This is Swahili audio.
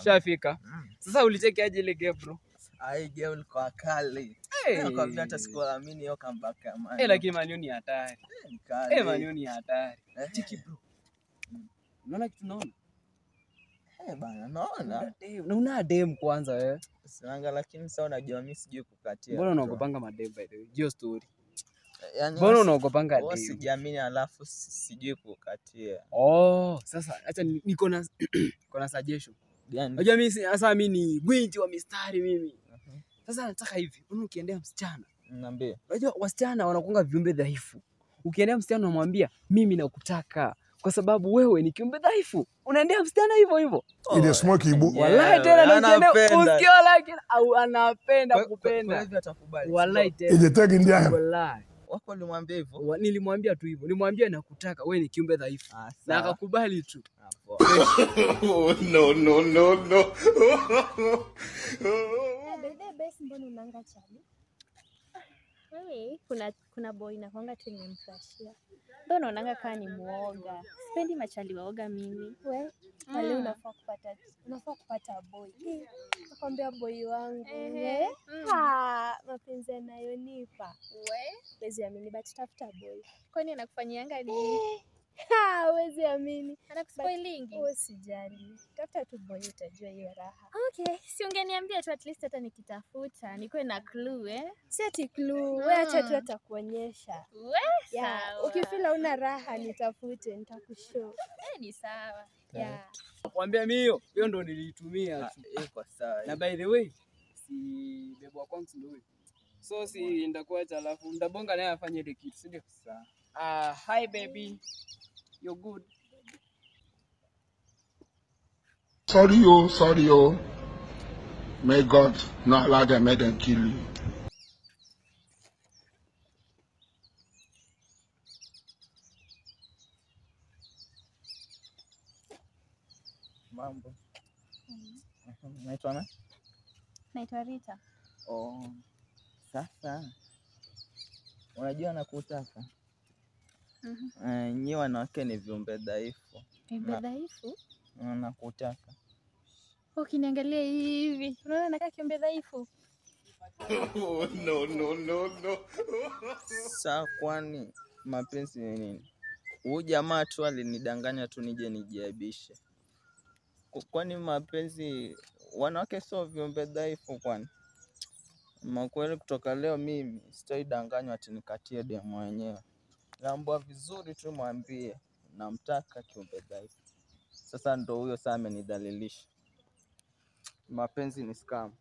Shafika. Sasa ulichekeaje ile game bro? Ai game ilikuwa kali. Kwa vile hata sikuamini hiyo comeback ya Man. Lakini Man U ni hatari. Man U ni hatari. Chiki bro. Unaona kitu naona? Bana naona. Una dem kwanza wewe. Sinanga lakini sasa unajua mimi sijui kukatia. Mbona unaogopanga madem by the way? Hiyo story. Yaani mbona unaogopanga dem? Sijiamini alafu sijui kukatia. Sasa acha niko na suggestion. Gani? Unajua mimi sasa mimi ni gwinji wa mistari mimi. Sasa nataka hivi, ukiendea msichana, niambie. Unajua wasichana wanakuanga viumbe dhaifu. Ukiendea msichana unamwambia mimi nakutaka kwa sababu wewe ni kiumbe dhaifu. Unaendea msichana hivyo hivyo. Ile smoke ibu. Wallahi tena ndio usikia lakini au anapenda kupenda. Kwa hivyo atakubali. Wallahi tena. Ile tagi ndia. Wallahi. Wako walimwambia hivyo? Nilimwambia tu hivyo. Nilimwambia nakutaka wewe ni kiumbe dhaifu. Na akakubali tu. No. Basi mbona unanga chali? Wewe kuna boy na kwanga tu nimemfrashia. Ndio unaonanga kama ni muoga. Sipendi machali waoga mimi. Wewe leo unafaa kupata boy. Nakwambia boy wangu. Mapenzi yanayonipa. Wezi amini but tafuta boy. Kwani anakufanyianga nini? Wezi amini. Anakuspoilingi? Usijali. Tafuta tu boy utajua hiyo raha. Okay, si ungeniambia tu at least hata nikitafuta nikuwe na clue Si ati clue, wewe acha tu atakuonyesha. Sawa. Ukifila una raha nitafute, nitakushow. Ni sawa. Nakwambia mimi hiyo ndo niliitumia. Iko sawa. Na by the way, si bebo wa kwangu ndio huyo. So si ndakuacha alafu ndabonga naye afanye ile kitu, si ndio? Sawa. Hi baby. You're good. Sorry yo. May God not allow them make them kill you. Mambo. Unaitwa nani? Naitwa Rita. Sasa. Unajua nakutaka. Nyi wanawake ni viumbe dhaifu. Viumbe dhaifu? Nakutaka. Ukiniangalia hivi, unaona nakaa kiumbe dhaifu? No. Sasa kwani mapenzi ni nini? Huyu jamaa tu alinidanganya tu nije nijiaibishe. Kwani mapenzi wanawake sio viumbe dhaifu kwani? Makweli kutoka leo mimi sitaidanganywa ati nikatie demu wenyewe. Naambia vizuri tu mwambie namtaka kiumbe dhaifu. Sasa ndo huyo sasa amenidhalilisha. Mapenzi ni scam.